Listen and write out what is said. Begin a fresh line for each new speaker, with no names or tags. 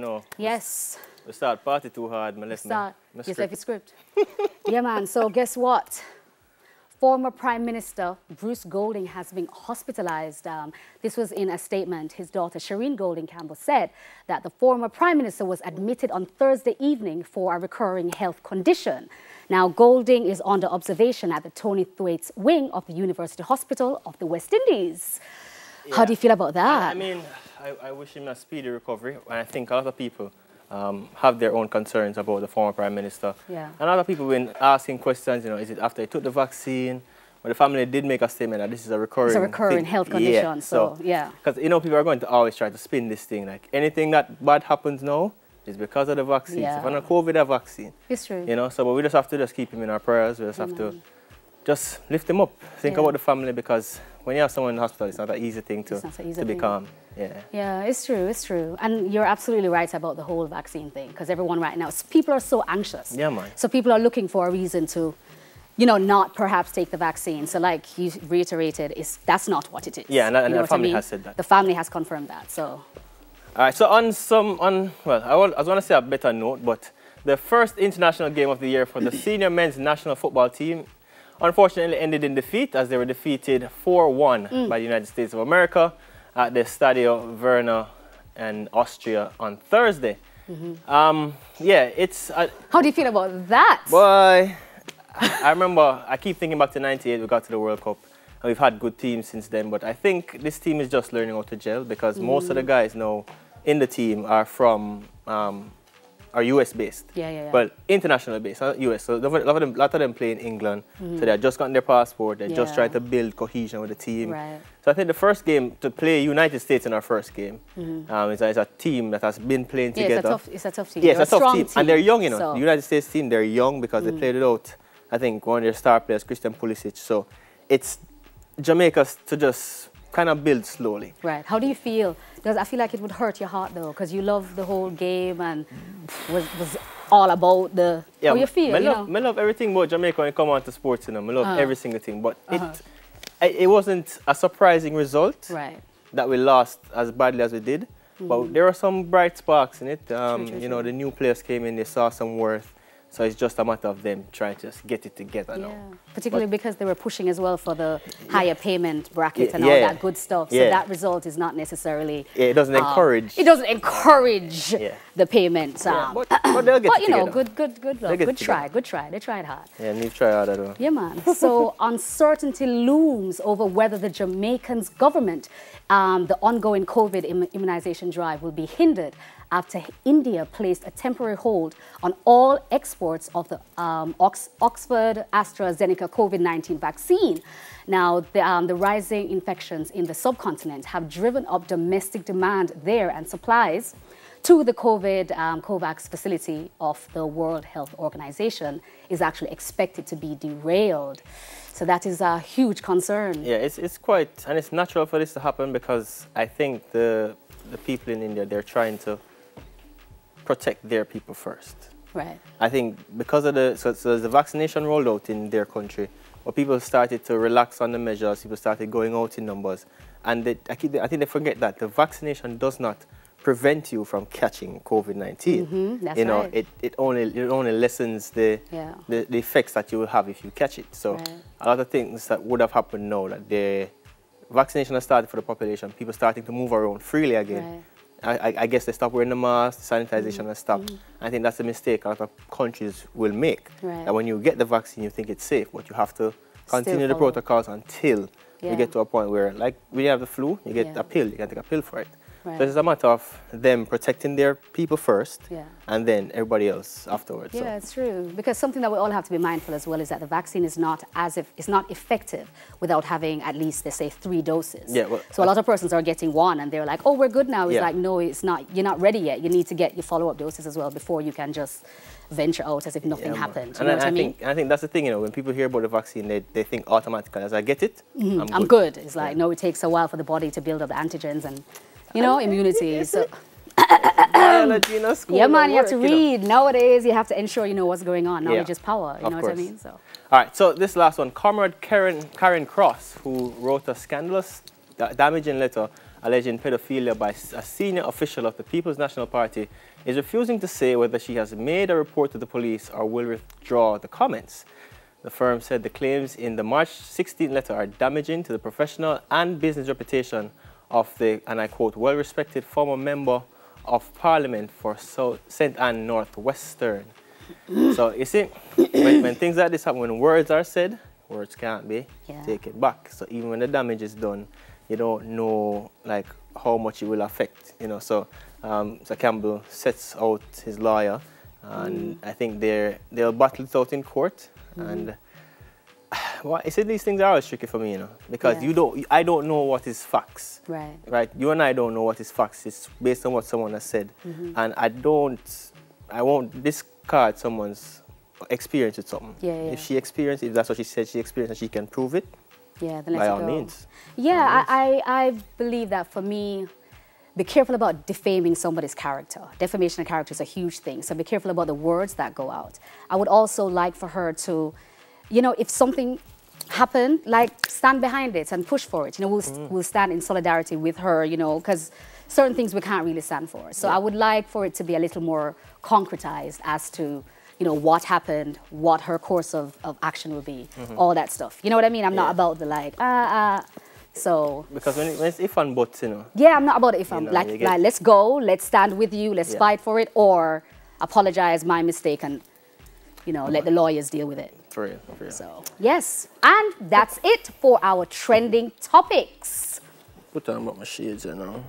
know.
Yes.
We start party too hard.
Yes, like a script. Yeah, man. So guess what? Former Prime Minister Bruce Golding has been hospitalized. This was in a statement. His daughter, Shireen Golding Campbell, said that the former Prime Minister was admitted on Thursday evening for a recurring health condition. Now, Golding is under observation at the Tony Thwaites wing of the University Hospital of the West Indies. Yeah. How do you feel about that?
I mean, I wish him a speedy recovery. And I think a lot of people have their own concerns about the former Prime Minister.
Yeah.
And a lot of people have been asking questions, you know, is it after he took the vaccine? But the family did make a statement that this is a recurring
health condition.
Yeah.
So, yeah.
Because, you know, people are going to always try to spin this thing. Like, anything that bad happens now is because of the vaccine.
Yeah.
So if I'm not COVID, a vaccine.
It's true.
You know, so but we just have to just keep him in our prayers. We just have to just lift him up. Think about the family, because when you have someone in the hospital, it's not an easy thing to be calm. Yeah.
Yeah, it's true, it's true. And you're absolutely right about the whole vaccine thing, because everyone right now, people are so anxious.
Yeah, man.
So people are looking for a reason to, you know, not perhaps take the vaccine. So like you reiterated, that's not what it is.
Yeah, and the family has said that.
The family has confirmed that, so.
All right, so I want to say a better note, but the first international game of the year for the senior men's national football team unfortunately ended in defeat, as they were defeated 4-1 by the United States of America at the Stadio Verna in Austria on Thursday. Yeah, it's...
How do you feel about that?
Boy, I remember, I keep thinking back to '98, we got to the World Cup, and we've had good teams since then, but I think this team is just learning how to gel, because most of the guys now in the team are from... are US based, but international based, not US. So a lot of them play in England, so they're just gotten their passport. They're just trying to build cohesion with the team.
Right.
So I think the first game to play United States in our first game is a team that has been playing together.
It's a tough team.
Yeah, it's a tough team, and they're young. You know,
so.
the United States team, they're young because they played without, I think, one of their star players, Christian Pulisic. So it's Jamaica to just kind of build slowly.
Right. How do you feel? Because I feel like it would hurt your heart though, because you love the whole game and was all about the how you feel.
I love everything about Jamaica when it comes on to sports. You know, I love every single thing. But it wasn't a surprising result.
Right.
That we lost as badly as we did. But there were some bright sparks in it.
True,
you know, the new players came in, they saw some worth. So it's just a matter of them trying to just get it together now.
Particularly because they were pushing as well for the higher payment bracket and all that good stuff. So that result is not necessarily...
it doesn't encourage...
It doesn't encourage the payments.
But they'll get it
know,
together.
good try. They tried hard.
Yeah, and they've tried harder though.
Yeah, man. So uncertainty looms over whether the Jamaican government, the ongoing COVID immunization drive will be hindered after India placed a temporary hold on all exports of the Oxford AstraZeneca COVID-19 vaccine. Now, the rising infections in the subcontinent have driven up domestic demand there, and supplies to the COVAX facility of the World Health Organization is actually expected to be derailed. So that is a huge concern.
Yeah, it's quite, and it's natural for this to happen, because I think the people in India, they're trying to protect their people first.
Right.
I think because of so the vaccination rolled out in their country, but people started to relax on the measures, people started going out in numbers, and I think they forget that the vaccination does not prevent you from catching COVID-19.
That's
you know,
right.
it only lessens the effects that you will have if you catch it. So a lot of things that would have happened now, that the vaccination has started for the population, people starting to move around freely again.
Right.
I guess they stopped wearing the mask, sanitization has stopped. I think that's a mistake a lot of countries will make.
Right.
That when you get the vaccine, you think it's safe, but you have to continue the protocols until you get to a point where, like when you have the flu, you get a pill, you can take a pill for it.
Right.
So it's a matter of them protecting their people first, and then everybody else afterwards.
Yeah, it's true. Because something that we all have to be mindful as well is that the vaccine is not effective without having at least, let's say, 3 doses.
Yeah, well,
so a lot of persons are getting 1 and they're like, oh, we're good now. It's like, no, it's not. You're not ready yet. You need to get your follow-up doses as well before you can just venture out as if nothing happened. You know what I mean?
I think that's the thing, you know, when people hear about the vaccine, they think automatically, as I get it,
I'm good. It's like, no, it takes a while for the body to build up the antigens and, you know, immunity. So, yeah, man, you have to read. Nowadays, you have to ensure you know what's going on. Knowledge is power. You know what I mean? So.
All right, so this last one, Comrade Karen Cross, who wrote a scandalous, damaging letter alleging pedophilia by a senior official of the People's National Party, is refusing to say whether she has made a report to the police or will withdraw the comments. The firm said the claims in the March 16 letter are damaging to the professional and business reputation of the, and I quote, well-respected former member of Parliament for St. Ann Northwestern. So you see, when things like this happen, when words are said, words can't be taken back. So even when the damage is done, you don't know like how much it will affect, you know. So so Campbell sets out his lawyer, and I think they'll battle it out in court. And well, I said these things are always tricky for me, you know, because I don't know what is facts.
Right.
Right. You and I don't know what is facts. It's based on what someone has said, and I won't discard someone's experience with something. If she experienced, if that's what she said she experienced, and she can prove it,
then
by all means.
Yeah, I believe that for me, be careful about defaming somebody's character. Defamation of character is a huge thing, so be careful about the words that go out. I would also like for her to, you know, if something happened, like stand behind it and push for it. You know, we'll stand in solidarity with her, you know, because certain things we can't really stand for. So I would like for it to be a little more concretized as to, you know, what happened, what her course of action will be, all that stuff. You know what I mean? I'm not about the like, so. Because
when it's if and buts, you know.
Yeah, I'm not about if and, like, let's go, let's stand with you, let's fight for it, or apologize, my mistake, and, you know, let the lawyers deal with it.
For real, for real.
So, yes. And that's it for our trending topics.
Put on about my shades, you know.